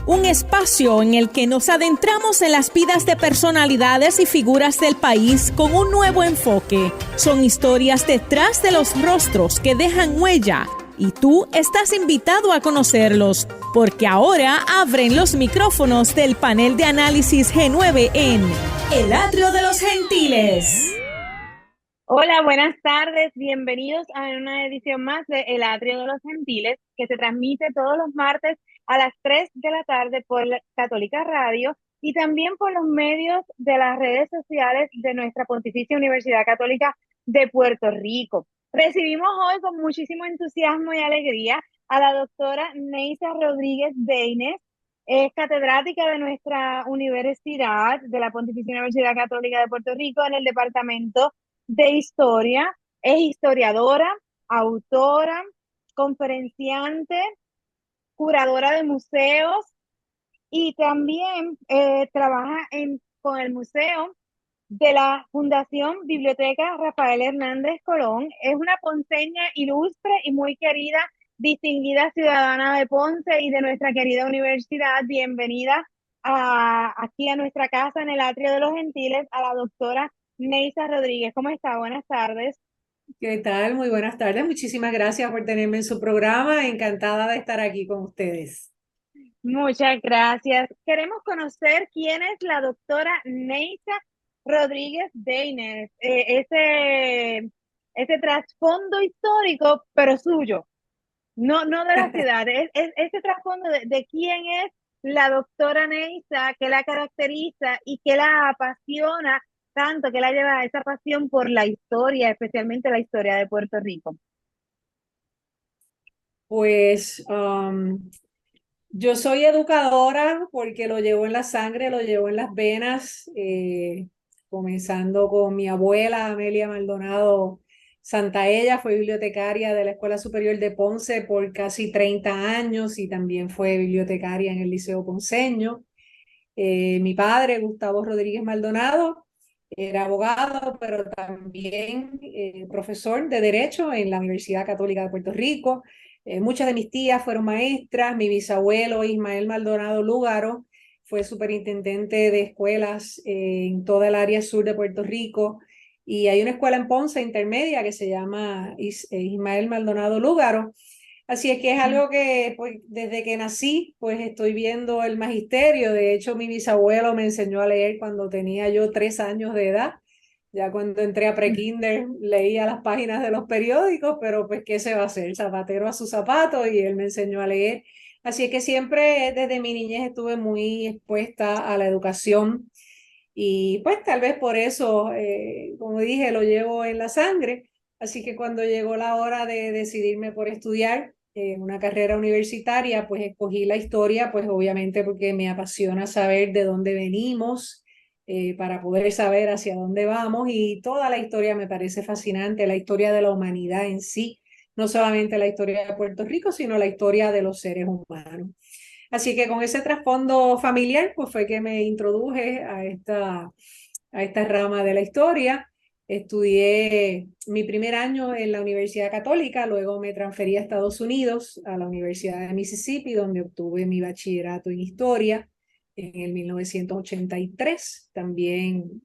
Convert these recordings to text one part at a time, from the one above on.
un espacio en el que nos adentramos en las vidas de personalidades y figuras del país con un nuevo enfoque. Son historias detrás de los rostros que dejan huella y tú estás invitado a conocerlos, porque ahora abren los micrófonos del panel de análisis G9 en El Atrio de los Gentiles. Hola, buenas tardes. Bienvenidos a una edición más de El Atrio de los Gentiles, que se transmite todos los martes a las 3 de la tarde por la Católica Radio y también por los medios de las redes sociales de nuestra Pontificia Universidad Católica de Puerto Rico. Recibimos hoy con muchísimo entusiasmo y alegría a la doctora Neisa Rodríguez Deines. Es catedrática de nuestra universidad, de la Pontificia Universidad Católica de Puerto Rico, en el departamento de historia. Es historiadora, autora, conferenciante, curadora de museos y también trabaja con el museo de la Fundación Biblioteca Rafael Hernández Colón. Es una ponceña ilustre y muy querida, distinguida ciudadana de Ponce y de nuestra querida universidad. Bienvenida aquí a nuestra casa en el Atrio de los Gentiles, a la doctora Neisa Rodríguez. ¿Cómo está? Buenas tardes. ¿Qué tal? Muy buenas tardes. Muchísimas gracias por tenerme en su programa. Encantada de estar aquí con ustedes. Muchas gracias. Queremos conocer quién es la doctora Neisa Rodríguez Deines, ese trasfondo histórico, pero suyo, no de la ciudad, es ese trasfondo de quién es la doctora Neisa, que la caracteriza y que la apasiona tanto, que la lleva a esa pasión por la historia, especialmente la historia de Puerto Rico. Pues yo soy educadora porque lo llevo en la sangre, lo llevo en las venas, comenzando con mi abuela Amelia Maldonado Santaella. Fue bibliotecaria de la Escuela Superior de Ponce por casi 30 años y también fue bibliotecaria en el Liceo Ponceño. Mi padre, Gustavo Rodríguez Maldonado, era abogado, pero también profesor de Derecho en la Universidad Católica de Puerto Rico. Muchas de mis tías fueron maestras. Mi bisabuelo, Ismael Maldonado Lúgaro, fue superintendente de escuelas en toda el área sur de Puerto Rico. Y hay una escuela en Ponce intermedia que se llama Ismael Maldonado Lúgaro. Así es que es algo que pues, desde que nací, pues estoy viendo el magisterio. De hecho, mi bisabuelo me enseñó a leer cuando tenía yo 3 años de edad. Ya cuando entré a prekinder leía las páginas de los periódicos, pero pues ¿qué se va a hacer? Zapatero a sus zapatos, y él me enseñó a leer. Así es que siempre desde mi niñez estuve muy expuesta a la educación y pues tal vez por eso, como dije, lo llevo en la sangre. Así que cuando llegó la hora de decidirme por estudiar una carrera universitaria, pues escogí la historia, pues obviamente porque me apasiona saber de dónde venimos, para poder saber hacia dónde vamos, y toda la historia me parece fascinante, la historia de la humanidad en sí, no solamente la historia de Puerto Rico, sino la historia de los seres humanos. Así que con ese trasfondo familiar, pues fue que me introduje a esta rama de la historia. Estudié mi primer año en la Universidad Católica, luego me transferí a Estados Unidos, a la Universidad de Mississippi, donde obtuve mi bachillerato en historia en el 1983. También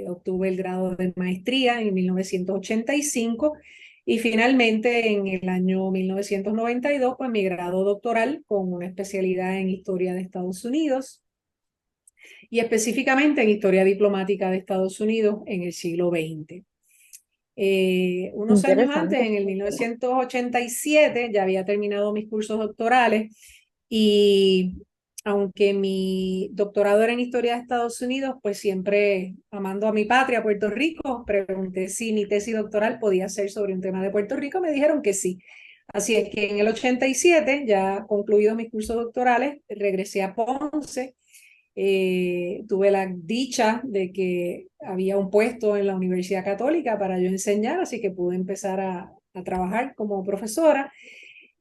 obtuve el grado de maestría en 1985 y finalmente en el año 1992 pues mi grado doctoral con una especialidad en historia de Estados Unidos y específicamente en historia diplomática de Estados Unidos en el siglo XX. Unos años antes, Interesante. en el 1987, ya había terminado mis cursos doctorales y aunque mi doctorado era en historia de Estados Unidos, pues siempre amando a mi patria, Puerto Rico, pregunté si mi tesis doctoral podía ser sobre un tema de Puerto Rico. Me dijeron que sí. Así es que en el 87, ya concluidos mis cursos doctorales, regresé a Ponce. Tuve la dicha de que había un puesto en la Universidad Católica para yo enseñar, así que pude empezar a trabajar como profesora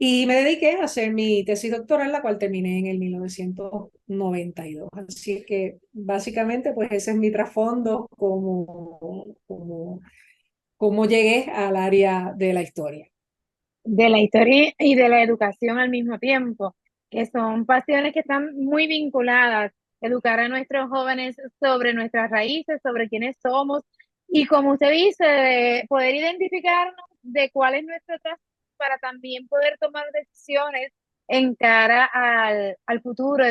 y me dediqué a hacer mi tesis doctoral, la cual terminé en el 1992. Así que básicamente pues ese es mi trasfondo como llegué al área de la historia. De la historia y de la educación al mismo tiempo. que son pasiones que están muy vinculadas, educar a nuestros jóvenes sobre nuestras raíces, sobre quiénes somos y como usted dice, de poder identificarnos de cuál es nuestro trazo para también poder tomar decisiones en cara al futuro,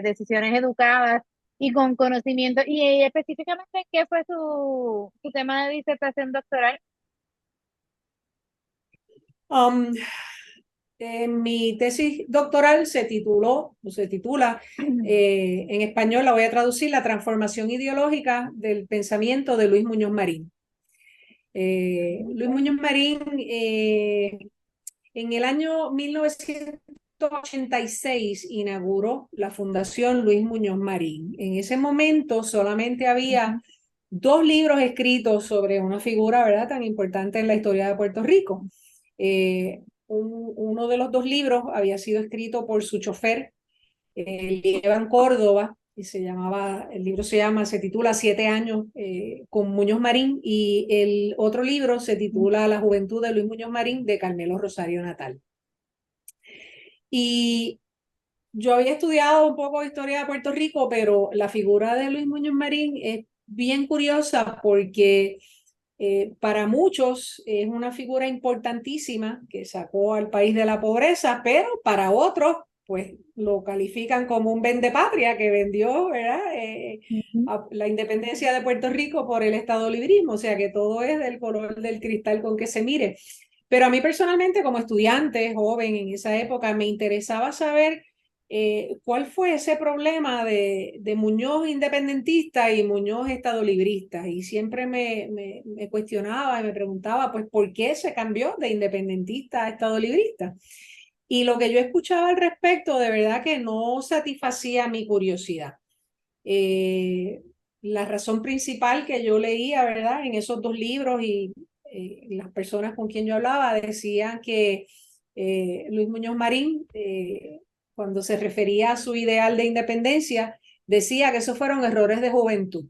decisiones educadas y con conocimiento. Y específicamente, ¿qué fue su tema de disertación doctoral? Um, Mi tesis doctoral se titula, en español la voy a traducir, La transformación ideológica del pensamiento de Luis Muñoz Marín. Luis Muñoz Marín, en el año 1986 inauguró la Fundación Luis Muñoz Marín. En ese momento solamente había dos libros escritos sobre una figura, ¿verdad?, tan importante en la historia de Puerto Rico. Uno de los dos libros había sido escrito por su chofer, Iván Córdoba, y se titula 7 años con Muñoz Marín, y el otro libro se titula La juventud de Luis Muñoz Marín, de Carmelo Rosario Natal. Y yo había estudiado un poco de historia de Puerto Rico, pero la figura de Luis Muñoz Marín es bien curiosa porque para muchos es una figura importantísima que sacó al país de la pobreza, pero para otros pues lo califican como un vendepatria que vendió, ¿verdad?, la independencia de Puerto Rico por el estado librismo, o sea que todo es del color del cristal con que se mire. Pero a mí personalmente, como estudiante joven en esa época, me interesaba saber cuál fue ese problema de Muñoz independentista y Muñoz estadolibrista. Y siempre me cuestionaba y me preguntaba, pues, ¿por qué se cambió de independentista a estadolibrista? Y lo que yo escuchaba al respecto, de verdad que no satisfacía mi curiosidad. La razón principal que yo leía, ¿verdad?, en esos dos libros y las personas con quien yo hablaba decían que Luis Muñoz Marín, cuando se refería a su ideal de independencia, decía que esos fueron errores de juventud.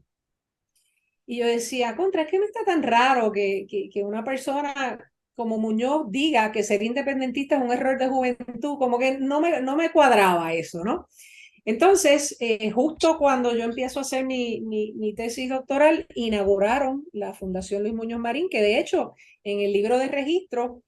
Y yo decía, es que no está tan raro que una persona como Muñoz diga que ser independentista es un error de juventud, como que no me cuadraba eso, ¿no? Entonces, justo cuando yo empiezo a hacer mi tesis doctoral, inauguraron la Fundación Luis Muñoz Marín, que de hecho en el libro de registro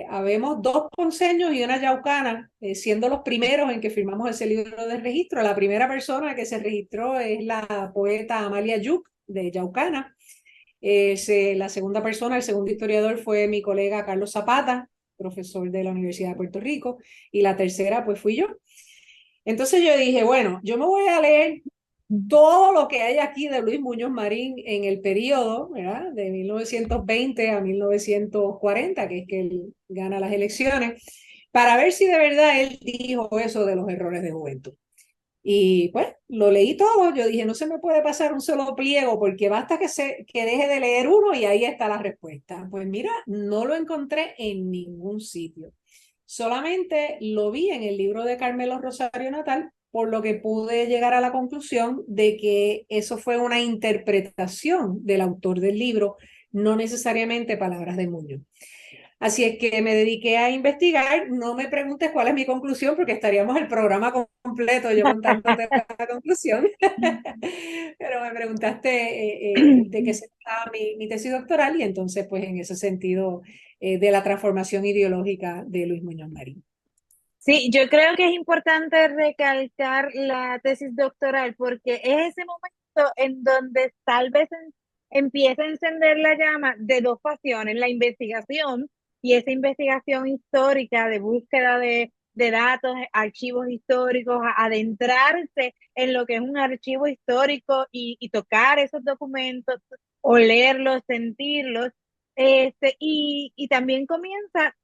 habemos dos ponceños y una yaucana, siendo los primeros en que firmamos ese libro de registro. La primera persona que se registró es la poeta Amalia Yuc, de Yaucana. La segunda persona, el segundo historiador, fue mi colega Carlos Zapata, profesor de la Universidad de Puerto Rico, y la tercera pues fui yo. Entonces yo dije, bueno, yo me voy a leer todo lo que hay aquí de Luis Muñoz Marín en el periodo, ¿verdad?, de 1920 a 1940, que es que él gana las elecciones, para ver si de verdad él dijo eso de los errores de juventud. Y pues lo leí todo. Yo dije, no se me puede pasar un solo pliego porque basta que deje de leer uno y ahí está la respuesta. Pues mira, no lo encontré en ningún sitio. Solamente lo vi en el libro de Carmelo Rosario Natal, por lo que pude llegar a la conclusión de que eso fue una interpretación del autor del libro, no necesariamente palabras de Muñoz. Así es que me dediqué a investigar. No me preguntes cuál es mi conclusión, porque estaríamos el programa completo yo contándote la conclusión. Pero me preguntaste de qué se trataba mi tesis doctoral, y entonces, pues en ese sentido, de la transformación ideológica de Luis Muñoz Marín. Sí, yo creo que es importante recalcar la tesis doctoral porque es ese momento en donde tal vez empieza a encender la llama de dos pasiones, la investigación y esa investigación histórica de búsqueda de datos, archivos históricos, adentrarse en lo que es un archivo histórico y tocar esos documentos, olerlos, sentirlos, y también comienza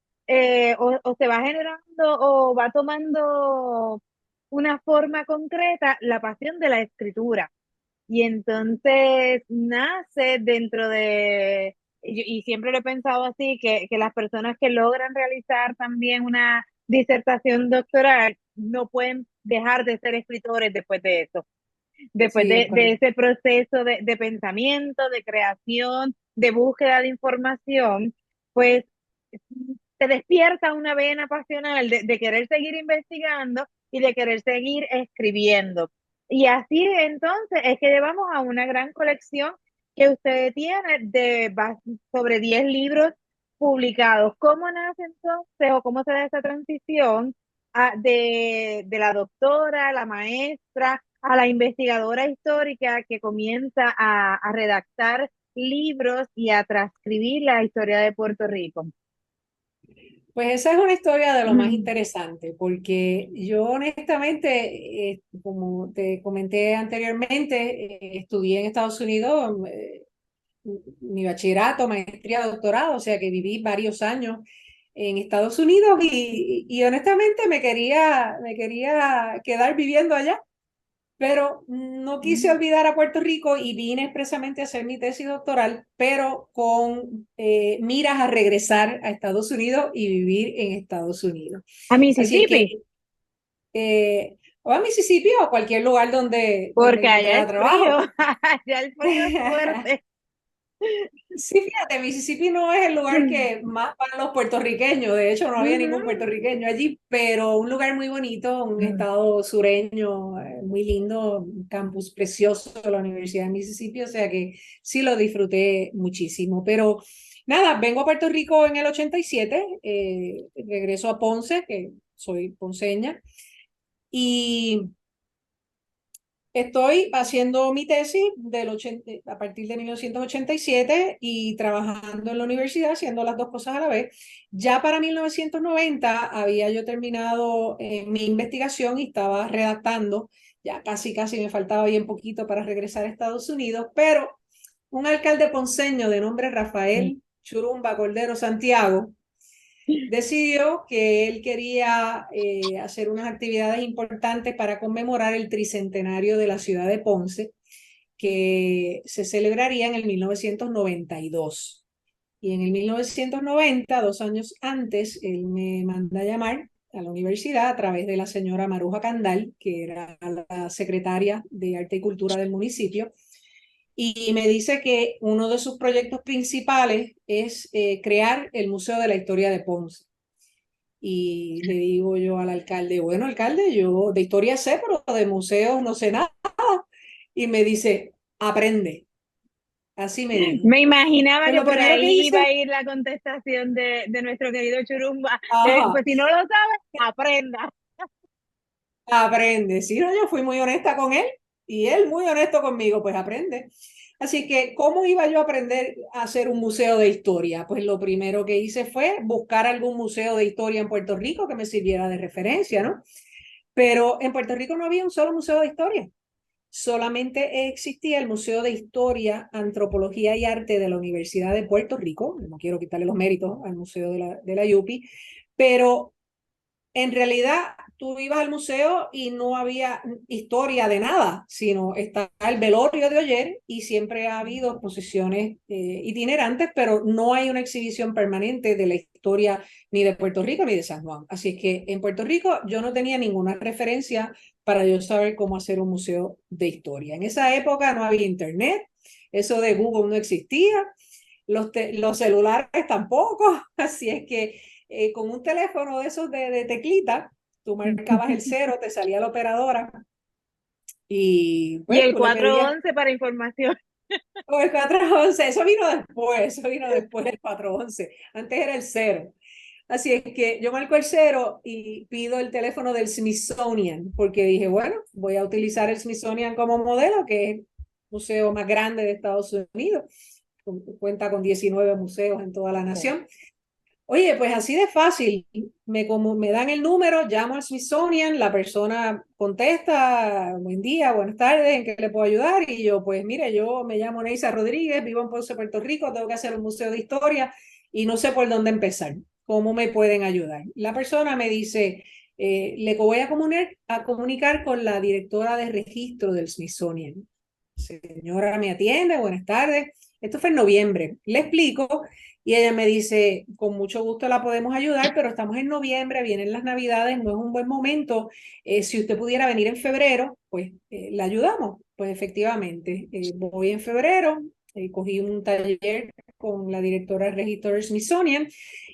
o se va generando o va tomando una forma concreta la pasión de la escritura. Y entonces nace dentro y siempre lo he pensado así, que las personas que logran realizar también una disertación doctoral no pueden dejar de ser escritores después de eso, después Sí, de ese proceso de pensamiento, de creación, de búsqueda de información, pues te despierta una vena pasional de querer seguir investigando y de querer seguir escribiendo. Y así entonces es que llevamos a una gran colección que usted tiene sobre 10 libros publicados. ¿Cómo nace entonces o cómo se da esa transición de la doctora, la maestra, a la investigadora histórica que comienza a redactar libros y a transcribir la historia de Puerto Rico? Pues esa es una historia de lo más interesante, porque yo honestamente, como te comenté anteriormente, estudié en Estados Unidos mi bachillerato, maestría, doctorado, o sea que viví varios años en Estados Unidos y honestamente me quería quedar viviendo allá, pero no quise olvidar a Puerto Rico y vine expresamente a hacer mi tesis doctoral, pero con miras a regresar a Estados Unidos y vivir en Estados Unidos. A Así es Mississippi, que o a Mississippi o a cualquier lugar donde porque allá encontrara es frío, trabajo. allá el frío es fuerte. Sí, fíjate, Mississippi no es el lugar que más para los puertorriqueños, de hecho no había ningún Ujú. puertorriqueño allí, pero un lugar muy bonito, un estado sureño, muy lindo, un campus precioso de la Universidad de Mississippi, o sea que sí lo disfruté muchísimo, pero nada, vengo a Puerto Rico en el 87, regreso a Ponce, que soy ponceña, y estoy haciendo mi tesis a partir de 1987 y trabajando en la universidad, haciendo las dos cosas a la vez. Ya para 1990 había yo terminado mi investigación y estaba redactando, ya casi me faltaba bien poquito para regresar a Estados Unidos, pero un alcalde ponceño de nombre Rafael Churumba Cordero Santiago decidió que él quería hacer unas actividades importantes para conmemorar el tricentenario de la ciudad de Ponce, que se celebraría en el 1992. Y en el 1990, 2 años antes, él me manda a llamar a la universidad a través de la señora Maruja Candal, que era la secretaria de Arte y Cultura del municipio, y me dice que uno de sus proyectos principales es crear el Museo de la Historia de Ponce. Y le digo yo al alcalde, bueno, alcalde, yo de historia sé, pero de museos no sé nada. Y me dice, aprende. Así me dijo. Me imaginaba Pues que lo por primero que ahí iba hice, a ir la contestación de nuestro querido Churumba. ajá, Pues si no lo sabe, aprenda. aprende. Sí, no, yo fui muy honesta con él y él muy honesto conmigo, pues aprende. Así que, ¿cómo iba yo a aprender a hacer un museo de historia? Pues lo primero que hice fue buscar algún museo de historia en Puerto Rico que me sirviera de referencia, ¿no? Pero en Puerto Rico no había un solo museo de historia. Solamente existía el Museo de Historia, Antropología y Arte de la Universidad de Puerto Rico. No quiero quitarle los méritos al Museo de la UPI, pero en realidad tú ibas al museo y no había historia de nada, sino está el velorio de Oller y siempre ha habido exposiciones itinerantes, pero no hay una exhibición permanente de la historia ni de Puerto Rico ni de San Juan. Así es que en Puerto Rico yo no tenía ninguna referencia para yo saber cómo hacer un museo de historia. En esa época no había internet, eso de Google no existía, los celulares tampoco, así es que con un teléfono de esos de teclita, tú marcabas el cero, te salía la operadora y Y pues el tú le pedías, 411 para información. o el 411, eso vino después del 411, antes era el cero. Así es que yo marco el cero y pido el teléfono del Smithsonian, porque dije, bueno, voy a utilizar el Smithsonian como modelo, que es el museo más grande de Estados Unidos, cuenta con 19 museos en toda la nación. Oye, pues así de fácil, me dan el número, llamo al Smithsonian, la persona contesta, buen día, buenas tardes, ¿en qué le puedo ayudar? Y yo, pues mire, yo me llamo Neisa Rodríguez, vivo en Ponce, Puerto Rico, tengo que hacer un museo de historia y no sé por dónde empezar. ¿Cómo me pueden ayudar? La persona me dice, le voy a comunicar con la directora de registro del Smithsonian. Señora, me atiende, buenas tardes. Esto fue en noviembre. Le explico y ella me dice, con mucho gusto la podemos ayudar, pero estamos en noviembre, vienen las Navidades, no es un buen momento. Si usted pudiera venir en febrero, pues la ayudamos. Pues efectivamente, voy en febrero, cogí un taller con la directora del registro del Smithsonian,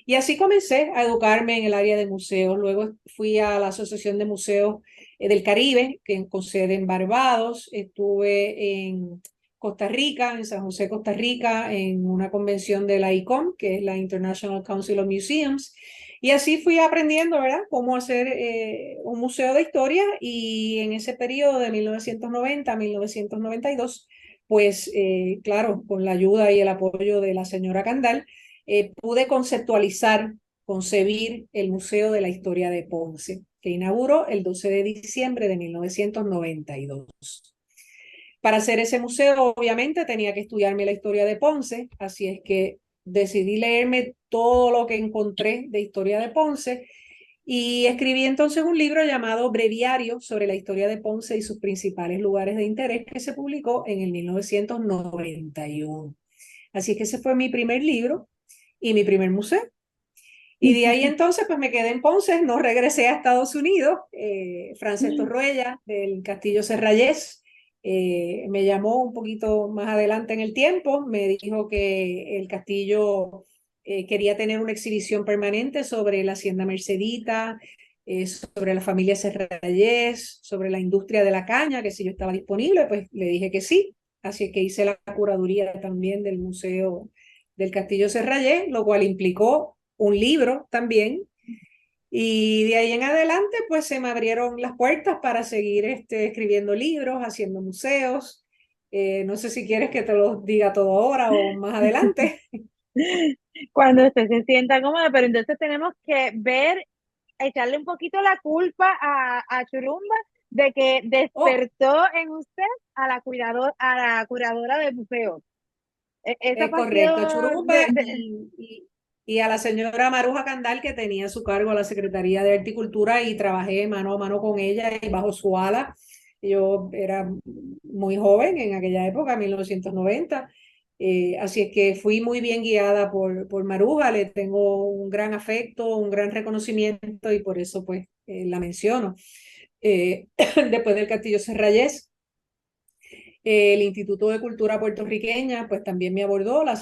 y así comencé a educarme en el área de museos. Luego fui a la Asociación de Museos del Caribe, con sede en Barbados. Estuve en Costa Rica, en San José, Costa Rica, en una convención de la ICOM, que es la International Council of Museums. Y así fui aprendiendo, ¿verdad?, cómo hacer un museo de historia, y en ese periodo de 1990 a 1992, pues claro, con la ayuda y el apoyo de la señora Candal, pude conceptualizar, concebir el Museo de la Historia de Ponce, que inauguró el 12 de diciembre de 1992. Para hacer ese museo, obviamente, tenía que estudiarme la historia de Ponce, así es que decidí leerme todo lo que encontré de historia de Ponce, y escribí entonces un libro llamado Breviario sobre la historia de Ponce y sus principales lugares de interés, que se publicó en el 1991. Así es que ese fue mi primer libro y mi primer museo. Y de ahí entonces pues me quedé en Ponce, no regresé a Estados Unidos. Frances Torruella del Castillo Serrayés me llamó un poquito más adelante en el tiempo, me dijo que el castillo quería tener una exhibición permanente sobre la hacienda Mercedita, sobre la familia Serrayés, sobre la industria de la caña, que si yo estaba disponible, pues le dije que sí. Así que hice la curaduría también del Museo del Castillo Serrayés, lo cual implicó un libro también. Y de ahí en adelante, pues se me abrieron las puertas para seguir escribiendo libros, haciendo museos. No sé si quieres que te lo diga todo ahora o más adelante. Cuando usted se sienta cómoda, pero entonces tenemos que ver, echarle un poquito la culpa a Churumba de que Oh, despertó en usted a la curadora de museos. Esa es correcto, a pasión Churumba y a la señora Maruja Candal, que tenía a su cargo la Secretaría de Arte y Cultura, y trabajé mano a mano con ella y bajo su ala. Yo era muy joven en aquella época, 1990. Así es que fui muy bien guiada por Maruja, le tengo un gran afecto, un gran reconocimiento, y por eso pues la menciono. Después del Castillo Serrayés, el Instituto de Cultura Puertorriqueña, pues también me abordó la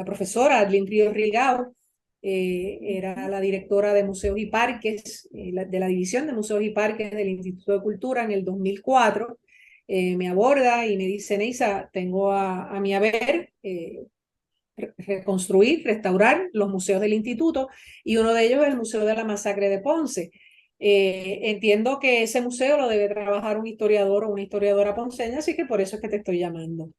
profesora Adlin Ríos Rigao, era la directora de Museos y Parques, de la División de Museos y Parques del Instituto de Cultura en el 2004. Me aborda y me dice: Neisa, tengo a mi haber reconstruir, restaurar los museos del instituto, y uno de ellos es el Museo de la Masacre de Ponce. Entiendo que ese museo lo debe trabajar un historiador o una historiadora ponceña, así que por eso es que te estoy llamando.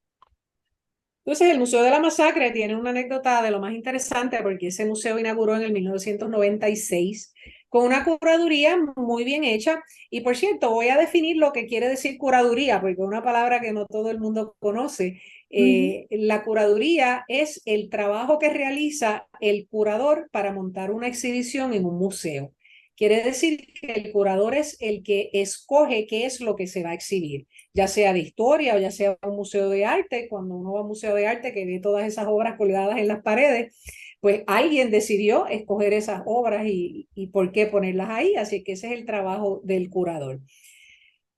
Entonces, el Museo de la Masacre tiene una anécdota de lo más interesante, porque ese museo inauguró en el 1996 con una curaduría muy bien hecha. Y por cierto, voy a definir lo que quiere decir curaduría, porque es una palabra que no todo el mundo conoce. La curaduría es el trabajo que realiza el curador para montar una exhibición en un museo. Quiere decir que el curador es el que escoge qué es lo que se va a exhibir, ya sea de historia o ya sea un museo de arte. Cuando uno va a un museo de arte que ve todas esas obras colgadas en las paredes, pues alguien decidió escoger esas obras y por qué ponerlas ahí. Así que ese es el trabajo del curador.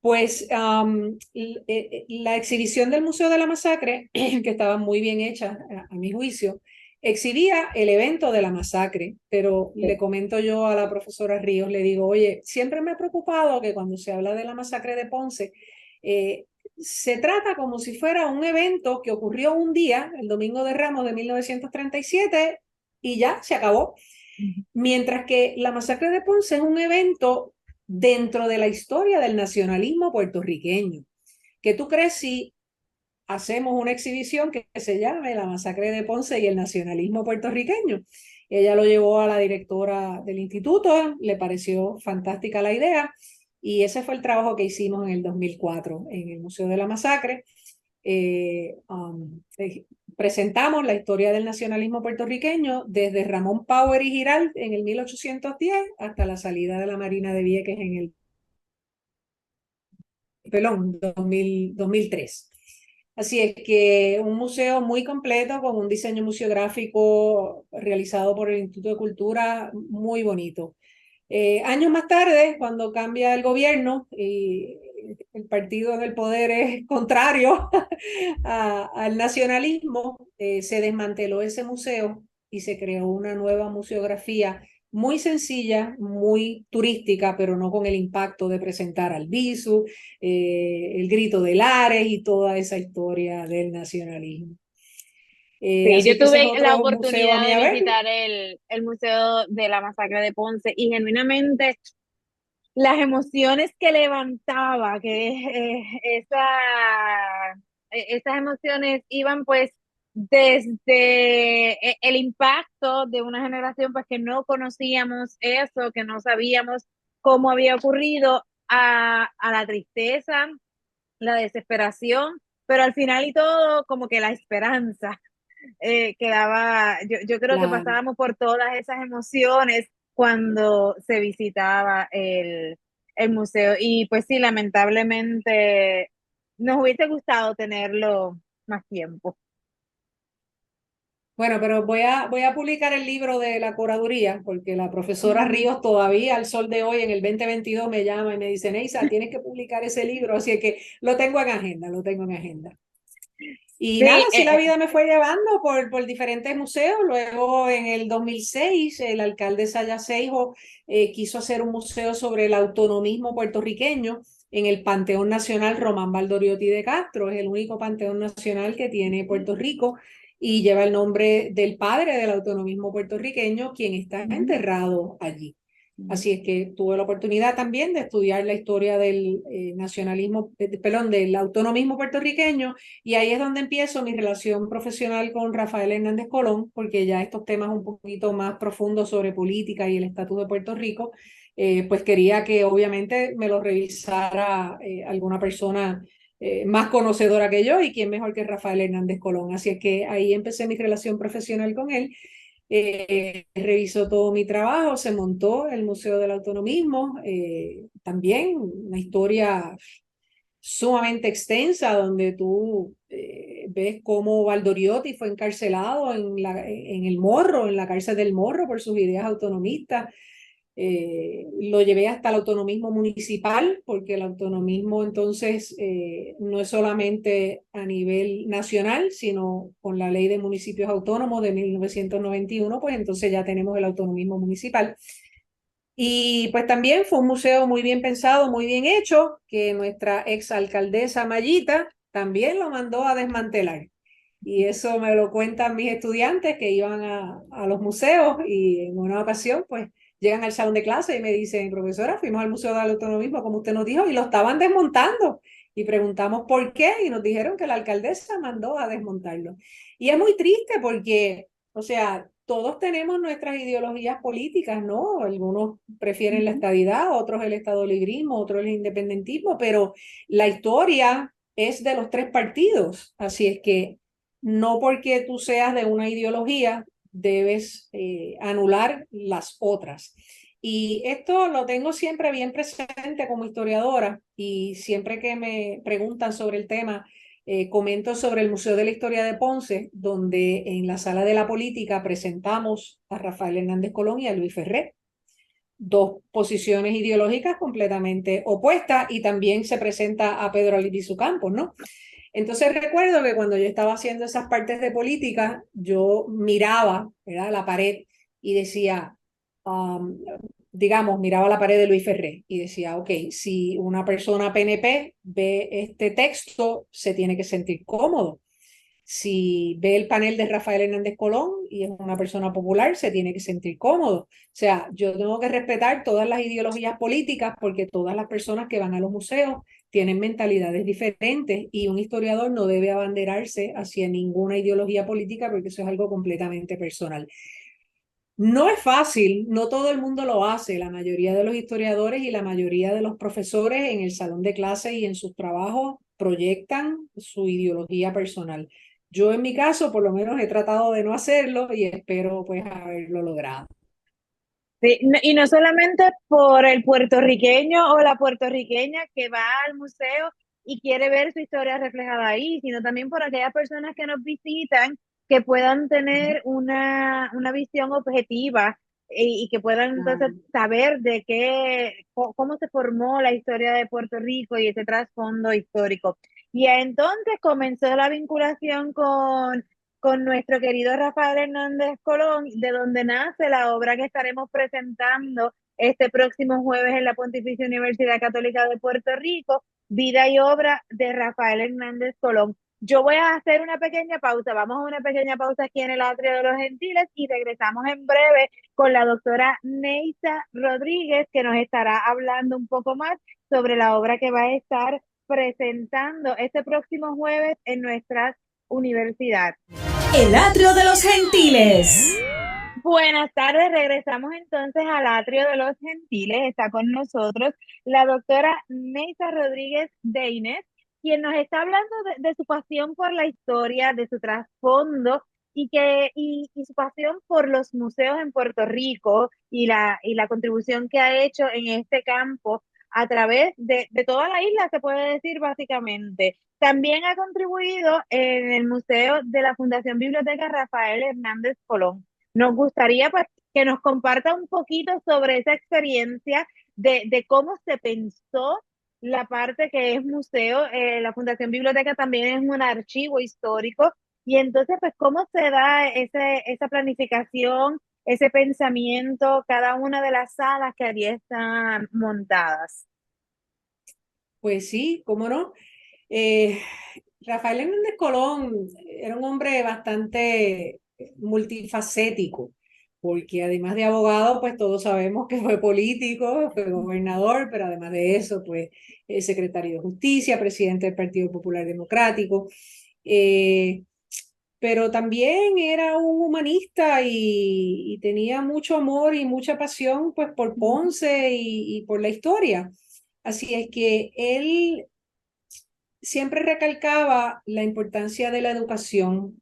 Pues la exhibición del Museo de la Masacre, que estaba muy bien hecha a mi juicio, exhibía el evento de la masacre, pero le comento yo a la profesora Ríos, le digo: oye, siempre me ha preocupado que cuando se habla de la masacre de Ponce, se trata como si fuera un evento que ocurrió un día, el Domingo de Ramos de 1937, y ya se acabó. Mientras que la masacre de Ponce es un evento dentro de la historia del nacionalismo puertorriqueño. ¿Qué tú crees si hacemos una exhibición que se llame La Masacre de Ponce y el nacionalismo puertorriqueño? Ella lo llevó a la directora del instituto, le pareció fantástica la idea, y ese fue el trabajo que hicimos en el 2004 en el Museo de la Masacre. Presentamos la historia del nacionalismo puertorriqueño desde Ramón Power y Giralt en el 1810 hasta la salida de la Marina de Vieques en el 2003. Así es que un museo muy completo con un diseño museográfico realizado por el Instituto de Cultura, muy bonito. Años más tarde, cuando cambia el gobierno y el partido en el poder es contrario al nacionalismo, se desmanteló ese museo y se creó una nueva museografía muy sencilla, muy turística, pero no con el impacto de presentar al Bisu, el grito de Lares y toda esa historia del nacionalismo. Sí, Así yo que ese es tuve la otro museo a oportunidad mí de a ver. visitar el Museo de la Masacre de Ponce y genuinamente las emociones que levantaba, esas emociones iban pues desde el impacto de una generación pues que no conocíamos eso, que no sabíamos cómo había ocurrido, a la tristeza, la desesperación, pero al final y todo como que la esperanza quedaba, yo creo que Claro. pasábamos por todas esas emociones cuando se visitaba el museo. Y pues sí, lamentablemente nos hubiese gustado tenerlo más tiempo. Bueno, pero voy a publicar el libro de la curaduría, porque la profesora Ujú. Ríos todavía al sol de hoy, en el 2022, me llama y me dice, Neisa, tienes que publicar ese libro, así es que lo tengo en agenda, lo tengo en agenda. Y nada, Sí, así la vida me fue llevando por diferentes museos. Luego, en el 2006, el alcalde Sayas Seijo quiso hacer un museo sobre el autonomismo puertorriqueño en el Panteón Nacional Román Valdoriotti de Castro. Es el único panteón nacional que tiene Puerto Rico y lleva el nombre del padre del autonomismo puertorriqueño, quien está enterrado allí. Así es que tuve la oportunidad también de estudiar la historia del nacionalismo, perdón, del autonomismo puertorriqueño, y ahí es donde empiezo mi relación profesional con Rafael Hernández Colón, porque ya estos temas un poquito más profundos sobre política y el estatus de Puerto Rico, pues quería que obviamente me lo revisara alguna persona más conocedora que yo, y quién mejor que Rafael Hernández Colón. Así es que ahí empecé mi relación profesional con él. Revisó todo mi trabajo, se montó el Museo del Autonomismo, también una historia sumamente extensa donde tú ves cómo Valdoriotti fue encarcelado en el Morro, en la cárcel del Morro por sus ideas autonomistas. Lo llevé hasta el autonomismo municipal, porque el autonomismo entonces no es solamente a nivel nacional, sino con la ley de municipios autónomos de 1991, pues entonces ya tenemos el autonomismo municipal. Y pues también fue un museo muy bien pensado, muy bien hecho, que nuestra exalcaldesa Mayita también lo mandó a desmantelar. Y eso me lo cuentan mis estudiantes que iban a los museos, y en una ocasión pues llegan al salón de clase y me dicen, profesora, fuimos al Museo del Autonomismo como usted nos dijo y lo estaban desmontando. Y preguntamos por qué y nos dijeron que la alcaldesa mandó a desmontarlo. Y es muy triste porque, o sea, todos tenemos nuestras ideologías políticas, ¿no? Algunos prefieren la estadidad, otros el estadolibrismo, otros el independentismo, pero la historia es de los tres partidos. Así es que no porque tú seas de una ideología debes anular las otras. Y esto lo tengo siempre bien presente como historiadora, y siempre que me preguntan sobre el tema, comento sobre el Museo de la Historia de Ponce, donde en la Sala de la Política presentamos a Rafael Hernández Colón y a Luis Ferré, dos posiciones ideológicas completamente opuestas, y también se presenta a Pedro Albizu Campos, ¿no? Entonces recuerdo que cuando yo estaba haciendo esas partes de política, yo miraba, ¿verdad?, la pared y decía, um, digamos, miraba la pared de Luis Ferré y decía, ok, si una persona PNP ve este texto, se tiene que sentir cómodo. Si ve el panel de Rafael Hernández Colón y es una persona popular, se tiene que sentir cómodo. O sea, yo tengo que respetar todas las ideologías políticas, porque todas las personas que van a los museos tienen mentalidades diferentes, y un historiador no debe abanderarse hacia ninguna ideología política, porque eso es algo completamente personal. No es fácil, no todo el mundo lo hace. La mayoría de los historiadores y la mayoría de los profesores en el salón de clase y en sus trabajos proyectan su ideología personal. Yo en mi caso, por lo menos, he tratado de no hacerlo y espero pues haberlo logrado. Sí, y no solamente por el puertorriqueño o la puertorriqueña que va al museo y quiere ver su historia reflejada ahí, sino también por aquellas personas que nos visitan que puedan tener una visión objetiva y que puedan entonces Claro. saber de cómo se formó la historia de Puerto Rico y ese trasfondo histórico. Y entonces comenzó la vinculación con nuestro querido Rafael Hernández Colón, de donde nace la obra que estaremos presentando este próximo jueves en la Pontificia Universidad Católica de Puerto Rico, Vida y obra de Rafael Hernández Colón. Yo voy a hacer una pequeña pausa, vamos a una pequeña pausa aquí en el Atrio de los Gentiles y regresamos en breve con la doctora Neisa Rodríguez, que nos estará hablando un poco más sobre la obra que va a estar presentando este próximo jueves en nuestra universidad. El Atrio de los Gentiles. Buenas tardes, regresamos entonces al Atrio de los Gentiles. Está con nosotros la doctora Neisa Rodríguez Deines, quien nos está hablando de su pasión por la historia, de su trasfondo y su pasión por los museos en Puerto Rico y la contribución que ha hecho en este campo a través de toda la isla, se puede decir básicamente. También ha contribuido en el Museo de la Fundación Biblioteca Rafael Hernández Colón. Nos gustaría pues, que nos comparta un poquito sobre esa experiencia de cómo se pensó la parte que es museo. La Fundación Biblioteca también es un archivo histórico. Y entonces, pues, ¿cómo se da esa planificación, ese pensamiento, cada una de las salas que allí están montadas? Pues sí, cómo no. Eh, Rafael Hernández Colón era un hombre bastante multifacético, porque además de abogado, pues todos sabemos que fue político, fue gobernador, pero además de eso, pues secretario de Justicia, presidente del Partido Popular Democrático. Eh, pero también era un humanista y tenía mucho amor y mucha pasión pues por Ponce y por la historia. Así es que él siempre recalcaba la importancia de la educación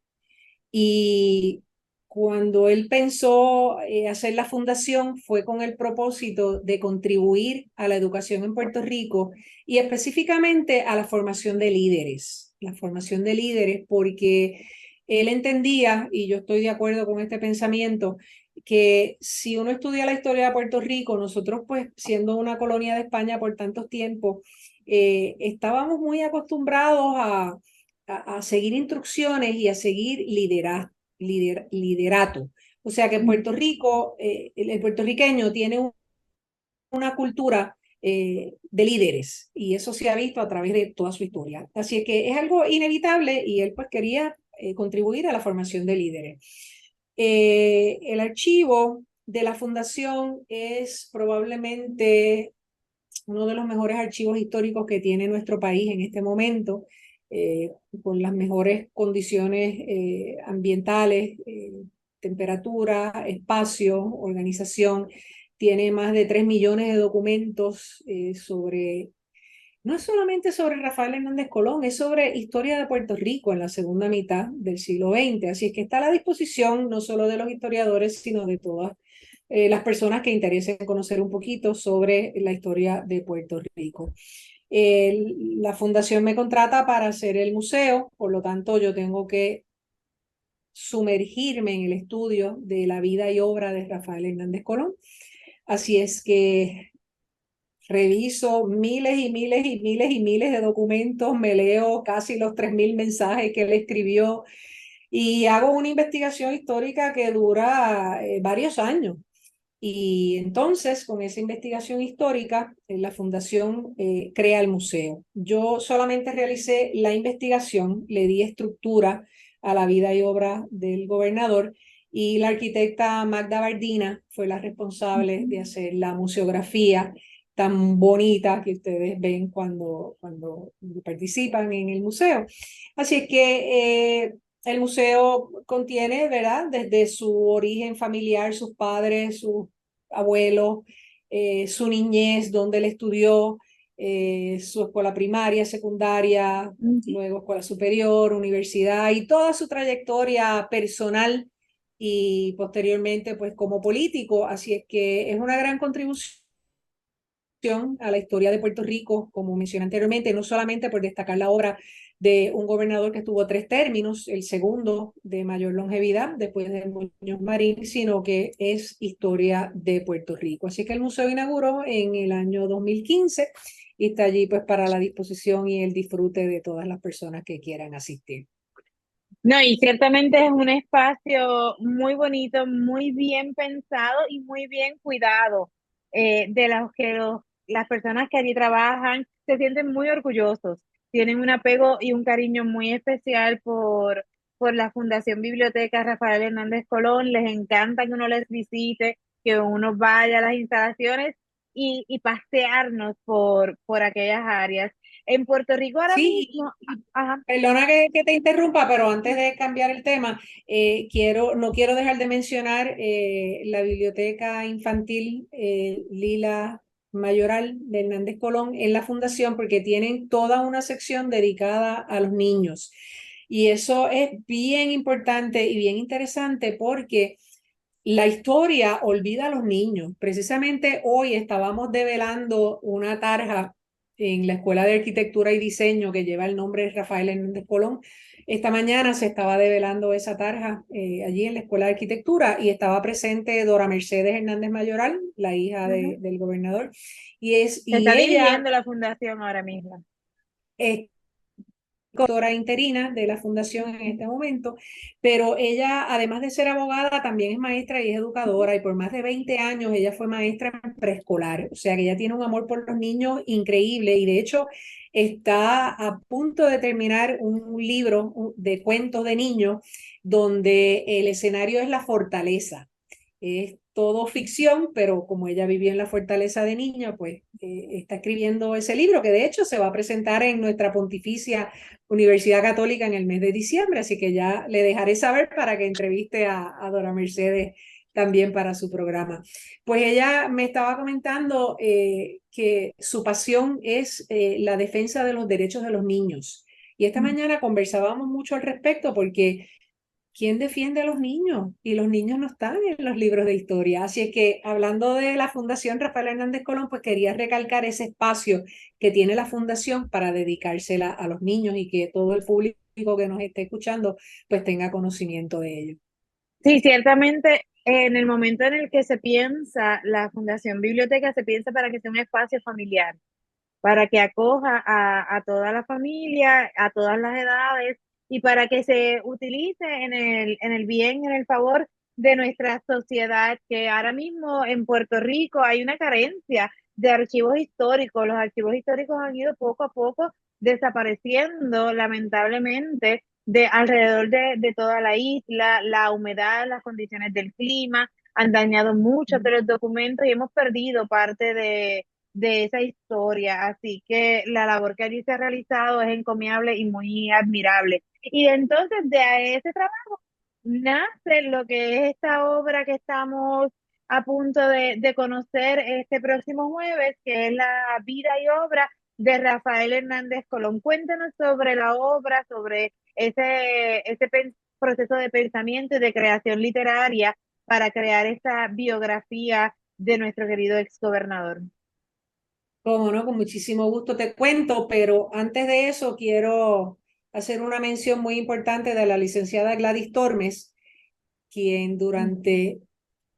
y cuando él pensó hacer la fundación fue con el propósito de contribuir a la educación en Puerto Rico y específicamente a la formación de líderes porque él entendía, y yo estoy de acuerdo con este pensamiento, que si uno estudia la historia de Puerto Rico, nosotros pues siendo una colonia de España por tantos tiempos, estábamos muy acostumbrados a seguir instrucciones y a seguir liderato. O sea que en Puerto Rico, el puertorriqueño tiene una cultura de líderes y eso se ha visto a través de toda su historia. Así que es algo inevitable y él pues quería contribuir a la formación de líderes. El archivo de la fundación es probablemente uno de los mejores archivos históricos que tiene nuestro país en este momento, con las mejores condiciones ambientales, temperatura, espacio, organización. Tiene más de 3 millones de documentos no es solamente sobre Rafael Hernández Colón, es sobre historia de Puerto Rico en la segunda mitad del siglo XX. Así es que está a la disposición no solo de los historiadores, sino de todas las personas que interesen conocer un poquito sobre la historia de Puerto Rico. La fundación me contrata para hacer el museo, por lo tanto yo tengo que sumergirme en el estudio de la vida y obra de Rafael Hernández Colón. Así es que reviso miles y miles y miles y miles de documentos, me leo casi los 3.000 mensajes que él escribió y hago una investigación histórica que dura varios años. Y entonces, con esa investigación histórica, la fundación crea el museo. Yo solamente realicé la investigación, le di estructura a la vida y obra del gobernador y la arquitecta Magda Bardina fue la responsable de hacer la museografía tan bonita que ustedes ven cuando participan en el museo. Así es que el museo contiene, ¿verdad? Desde su origen familiar, sus padres, sus abuelos, su niñez, donde él estudió, su escuela primaria, secundaria, luego escuela superior, universidad y toda su trayectoria personal y posteriormente pues como político. Así es que es una gran contribución a la historia de Puerto Rico, como mencioné anteriormente, no solamente por destacar la obra de un gobernador que estuvo 3 términos, el segundo de mayor longevidad después de Muñoz Marín, sino que es historia de Puerto Rico. Así que el museo inauguró en el año 2015 y está allí pues para la disposición y el disfrute de todas las personas que quieran asistir. No, y ciertamente es un espacio muy bonito, muy bien pensado y muy bien cuidado, de los que las personas que allí trabajan se sienten muy orgullosos, tienen un apego y un cariño muy especial por la Fundación Biblioteca Rafael Hernández Colón, les encanta que uno les visite, que uno vaya a las instalaciones y pasearnos por aquellas áreas. En Puerto Rico ahora Sí, mismo, ajá. perdona que te interrumpa, pero antes de cambiar el tema, no quiero dejar de mencionar la biblioteca infantil Lila Mayoral de Hernández Colón en la fundación, porque tienen toda una sección dedicada a los niños. Y eso es bien importante y bien interesante porque la historia olvida a los niños. Precisamente hoy estábamos develando una tarja en la Escuela de Arquitectura y Diseño que lleva el nombre de Rafael Hernández Colón. Esta mañana se estaba develando esa tarja allí en la Escuela de Arquitectura y estaba presente Dora Mercedes Hernández Mayoral, la hija del gobernador, Se está y ella dirigiendo la fundación ahora mismo. es directora interina de la fundación en este momento, pero ella, además de ser abogada, también es maestra y es educadora, y por más de 20 años ella fue maestra en preescolar, o sea que ella tiene un amor por los niños increíble, y de hecho está a punto de terminar un libro de cuentos de niños donde el escenario es la fortaleza. Es todo ficción, pero como ella vivió en la fortaleza de niña, pues está escribiendo ese libro que de hecho se va a presentar en nuestra Pontificia Universidad Católica en el mes de diciembre, así que ya le dejaré saber para que entreviste a Dora Mercedes también para su programa. Pues ella me estaba comentando que su pasión es la defensa de los derechos de los niños. Y esta mañana conversábamos mucho al respecto porque ¿quién defiende a los niños? Y los niños no están en los libros de historia. Así es que hablando de la Fundación Rafael Hernández Colón, pues quería recalcar ese espacio que tiene la Fundación para dedicársela a los niños y que todo el público que nos esté escuchando pues tenga conocimiento de ello. Sí, ciertamente en el momento en el que se piensa la Fundación Biblioteca, se piensa para que sea un espacio familiar, para que acoja a toda la familia, a todas las edades y para que se utilice en el bien, en el favor de nuestra sociedad, que ahora mismo en Puerto Rico hay una carencia de archivos históricos. Los archivos históricos han ido poco a poco desapareciendo, lamentablemente, de alrededor de toda la isla. La humedad, las condiciones del clima han dañado muchos de los documentos y hemos perdido parte de esa historia. Así que la labor que allí se ha realizado es encomiable y muy admirable. Y entonces de ese trabajo nace lo que es esta obra que estamos a punto de conocer este próximo jueves, que es la vida y obra de Rafael Hernández Colón. Cuéntanos sobre la obra, sobre ese proceso de pensamiento y de creación literaria para crear esta biografía de nuestro querido exgobernador. Como no, con muchísimo gusto te cuento, pero antes de eso quiero hacer una mención muy importante de la licenciada Gladys Tormes, quien durante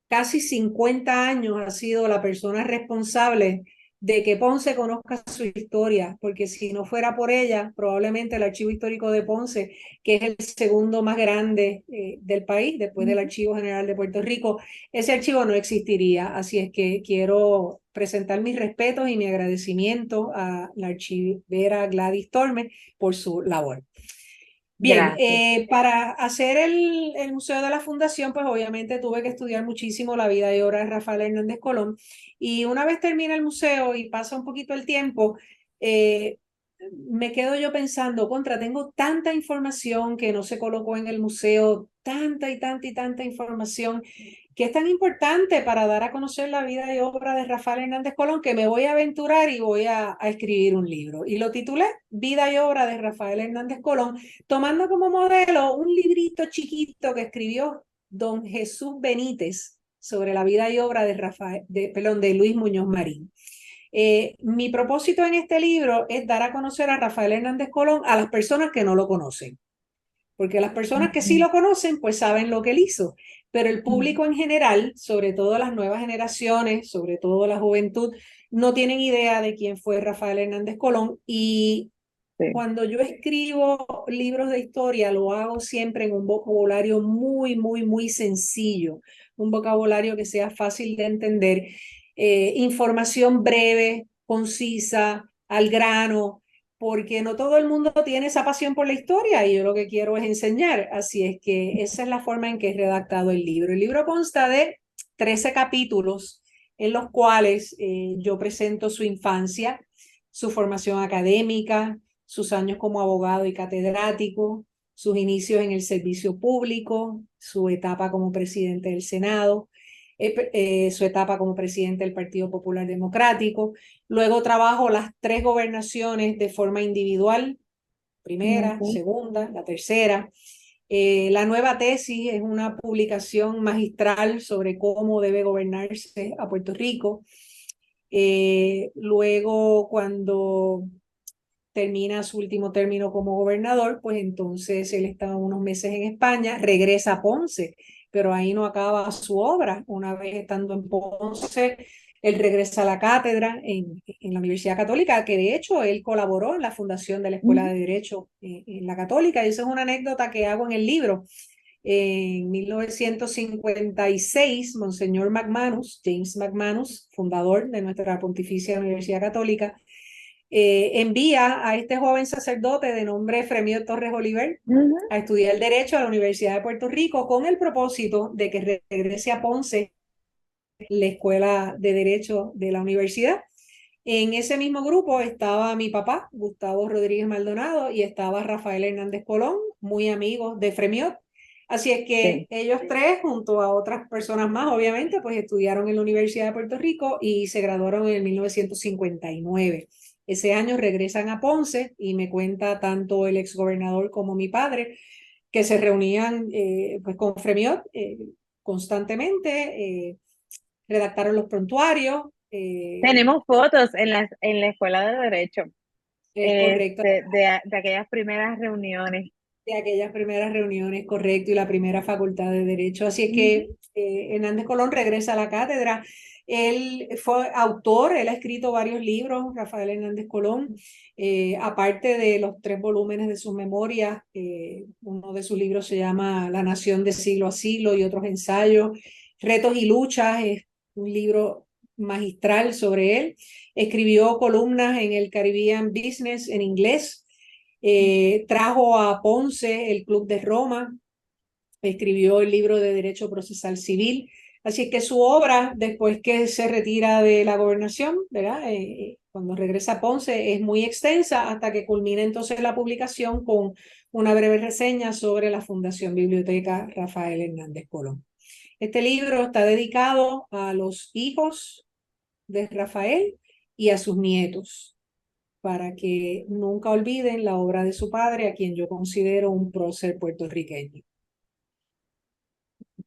casi 50 años ha sido la persona responsable de que Ponce conozca su historia, porque si no fuera por ella, probablemente el Archivo Histórico de Ponce, que es el segundo más grande del país, después del Archivo General de Puerto Rico, ese archivo no existiría. Así es que quiero presentar mis respetos y mi agradecimiento a la archivera Gladys Tormes por su labor. Bien, Gracias. para hacer el Museo de la Fundación, pues obviamente tuve que estudiar muchísimo la vida y obra de Rafael Hernández Colón. Y una vez termina el museo y pasa un poquito el tiempo, eh, me quedo yo pensando, tengo tanta información que no se colocó en el museo, tanta y tanta y tanta información que es tan importante para dar a conocer la vida y obra de Rafael Hernández Colón, que me voy a aventurar y voy a escribir un libro. Y lo titulé Vida y obra de Rafael Hernández Colón, tomando como modelo un librito chiquito que escribió don Jesús Benítez sobre la vida y obra de Luis Muñoz Marín. Mi propósito en este libro es dar a conocer a Rafael Hernández Colón a las personas que no lo conocen, porque las personas que sí Ujú, lo conocen, pues saben lo que él hizo, pero el ujú. público en general, sobre todo las nuevas generaciones, sobre todo la juventud, no tienen idea de quién fue Rafael Hernández Colón. Y Sí. cuando yo escribo libros de historia, lo hago siempre en un vocabulario muy, muy, muy sencillo, un vocabulario que sea fácil de entender, información breve, concisa, al grano, porque no todo el mundo tiene esa pasión por la historia y yo lo que quiero es enseñar. Así es que esa es la forma en que he redactado el libro. El libro consta de 13 capítulos en los cuales yo presento su infancia, su formación académica, sus años como abogado y catedrático, sus inicios en el servicio público, su etapa como presidente del Senado, su etapa como presidente del Partido Popular Democrático. Luego trabajo las 3 gobernaciones de forma individual, primera, Ok. segunda, la tercera. La nueva tesis es una publicación magistral sobre cómo debe gobernarse a Puerto Rico. Luego, cuando termina su último término como gobernador, pues entonces él está unos meses en España, regresa a Ponce, pero ahí no acaba su obra. Una vez estando en Ponce, él regresa a la cátedra en la Universidad Católica, que de hecho él colaboró en la fundación de la Escuela Ujú. de Derecho en la Católica, y esa es una anécdota que hago en el libro. En 1956, Monseñor McManus, James McManus, fundador de nuestra Pontificia Universidad Católica, envía a este joven sacerdote de nombre Fremio Torres Oliver Ujú. a estudiar Derecho a la Universidad de Puerto Rico con el propósito de que regrese a Ponce, la Escuela de Derecho de la universidad. En ese mismo grupo estaba mi papá, Gustavo Rodríguez Maldonado, y estaba Rafael Hernández Colón, muy amigos de Fremiot. Así es que Sí. ellos tres, junto a otras personas más, obviamente, pues estudiaron en la Universidad de Puerto Rico y se graduaron en 1959. Ese año regresan a Ponce y me cuenta tanto el exgobernador como mi padre que se reunían pues con Fremiot constantemente, redactaron los prontuarios. Tenemos fotos en la Escuela de Derecho, Es correcto, de aquellas primeras reuniones. de aquellas primeras reuniones, correcto, y la primera facultad de Derecho. Así es que Ujú. Hernández Colón regresa a la cátedra. Él fue autor, él ha escrito varios libros, Rafael Hernández Colón, aparte de los 3 volúmenes de sus memorias. Uno de sus libros se llama La Nación de siglo a siglo y otros ensayos. Retos y luchas es un libro magistral sobre él. Escribió columnas en el Caribbean Business en inglés. Trajo a Ponce el Club de Roma, escribió el libro de Derecho Procesal Civil. Así es que su obra, después que se retira de la gobernación, ¿verdad? Cuando regresa a Ponce, es muy extensa hasta que culmina entonces la publicación con una breve reseña sobre la Fundación Biblioteca Rafael Hernández Colón. Este libro está dedicado a los hijos de Rafael y a sus nietos, para que nunca olviden la obra de su padre, a quien yo considero un prócer puertorriqueño.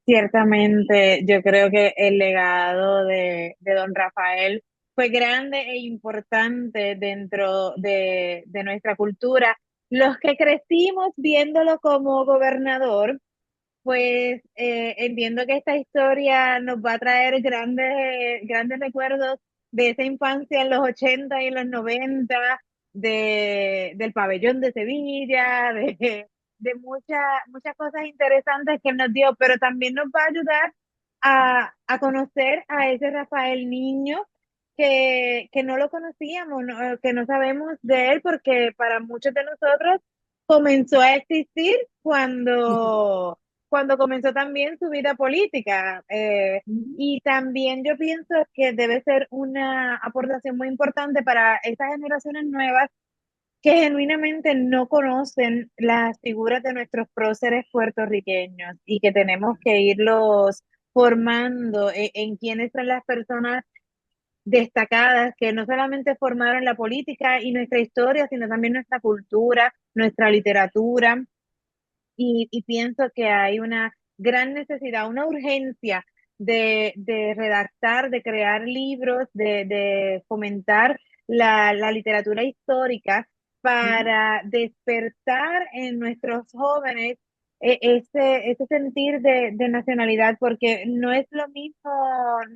Ciertamente, yo creo que el legado de don Rafael fue grande e importante dentro de nuestra cultura. Los que crecimos viéndolo como gobernador, pues entiendo que esta historia nos va a traer grandes recuerdos de esa infancia en los 80 y en los 90, del pabellón de Sevilla, de muchas cosas interesantes que nos dio, pero también nos va a ayudar a conocer a ese Rafael niño que no lo conocíamos, que no sabemos de él, porque para muchos de nosotros comenzó a existir cuando comenzó también su vida política. Y también yo pienso que debe ser una aportación muy importante para estas generaciones nuevas que genuinamente no conocen las figuras de nuestros próceres puertorriqueños y que tenemos que irlos formando en quiénes son las personas destacadas que no solamente formaron la política y nuestra historia, sino también nuestra cultura, nuestra literatura. Y pienso que hay una gran necesidad, una urgencia de redactar, de crear libros, de fomentar la literatura histórica para despertar en nuestros jóvenes ese sentir de nacionalidad, porque no es lo mismo,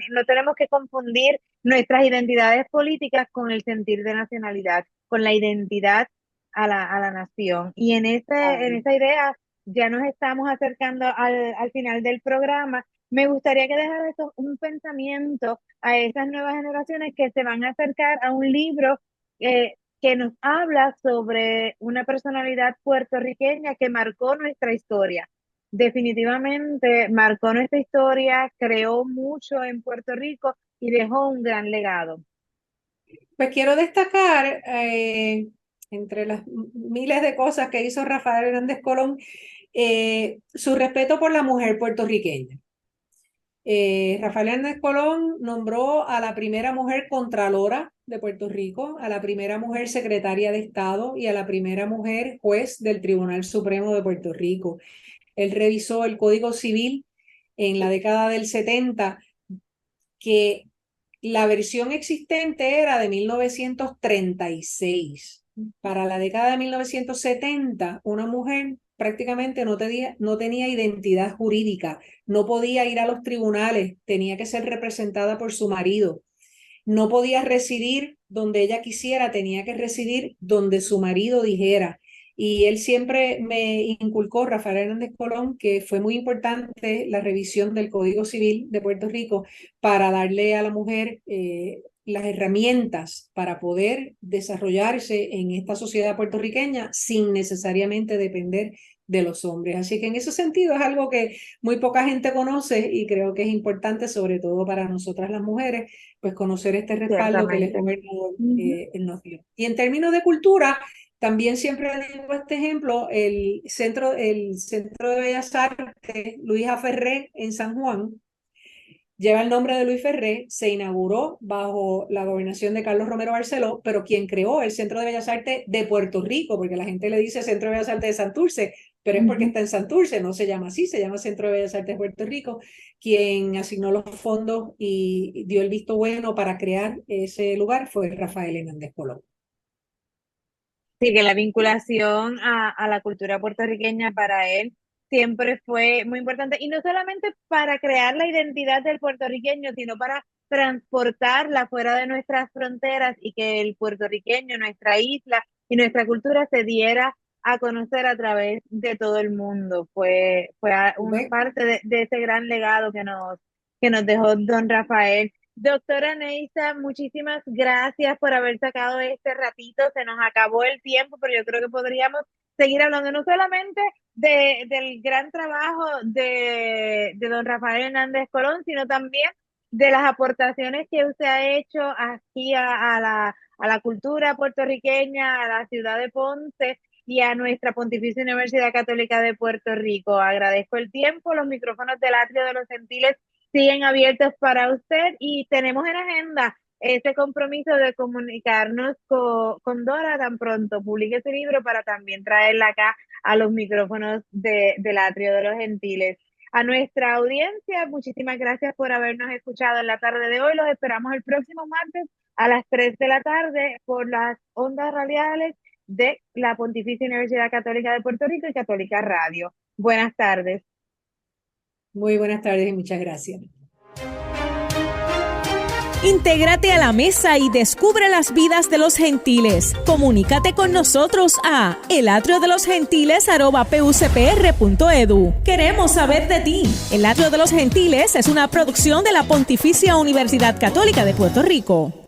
no tenemos que confundir nuestras identidades políticas con el sentir de nacionalidad, con la identidad a la nación. Y en esa idea ya nos estamos acercando al final del programa. Me gustaría que dejaras un pensamiento a esas nuevas generaciones que se van a acercar a un libro que nos habla sobre una personalidad puertorriqueña que marcó nuestra historia. Definitivamente marcó nuestra historia, creó mucho en Puerto Rico y dejó un gran legado. Pues quiero destacar, entre las miles de cosas que hizo Rafael Hernández Colón, su respeto por la mujer puertorriqueña. Rafael Hernández Colón nombró a la primera mujer contralora de Puerto Rico, a la primera mujer secretaria de Estado y a la primera mujer juez del Tribunal Supremo de Puerto Rico. Él revisó el Código Civil en la década del 70, que la versión existente era de 1936. Para la década de 1970, una mujer prácticamente no tenía identidad jurídica, no podía ir a los tribunales, tenía que ser representada por su marido, no podía residir donde ella quisiera, tenía que residir donde su marido dijera. Y él siempre me inculcó, Rafael Hernández Colón, que fue muy importante la revisión del Código Civil de Puerto Rico para darle a la mujer las herramientas para poder desarrollarse en esta sociedad puertorriqueña sin necesariamente depender de los hombres. Así que en ese sentido es algo que muy poca gente conoce y creo que es importante, sobre todo para nosotras las mujeres, pues conocer este respaldo que el gobernador nos dio. Y en términos de cultura, también siempre digo este ejemplo, el Centro de Bellas Artes Luis A. Ferré en San Juan, lleva el nombre de Luis Ferré, se inauguró bajo la gobernación de Carlos Romero Barceló, pero quien creó el Centro de Bellas Artes de Puerto Rico, porque la gente le dice Centro de Bellas Artes de Santurce, pero es porque está en Santurce, no se llama así, se llama Centro de Bellas Artes de Puerto Rico. Quien asignó los fondos y dio el visto bueno para crear ese lugar fue Rafael Hernández Colón. Sí, que la vinculación a la cultura puertorriqueña para él siempre fue muy importante, y no solamente para crear la identidad del puertorriqueño, sino para transportarla fuera de nuestras fronteras y que el puertorriqueño, nuestra isla y nuestra cultura se diera a conocer a través de todo el mundo. Fue una parte de ese gran legado que nos dejó don Rafael. Doctora Neisa, muchísimas gracias por haber sacado este ratito. Se nos acabó el tiempo, pero yo creo que podríamos seguir hablando no solamente del gran trabajo de don Rafael Hernández Colón, sino también de las aportaciones que usted ha hecho aquí a la cultura puertorriqueña, a la ciudad de Ponce y a nuestra Pontificia Universidad Católica de Puerto Rico. Agradezco el tiempo. Los micrófonos del Atrio de los Gentiles siguen abiertos para usted y tenemos en agenda ese compromiso de comunicarnos con Dora tan pronto publique su libro para también traerla acá a los micrófonos del Atrio de los Gentiles. A nuestra audiencia, muchísimas gracias por habernos escuchado en la tarde de hoy. Los esperamos el próximo martes a las 3 de la tarde por las ondas radiales de la Pontificia Universidad Católica de Puerto Rico y Católica Radio. Buenas tardes. Muy buenas tardes y muchas gracias. Intégrate a la mesa y descubre las vidas de los gentiles. Comunícate con nosotros a elatriodelosgentiles@pucpr.edu. Queremos saber de ti. El Atrio de los Gentiles es una producción de la Pontificia Universidad Católica de Puerto Rico.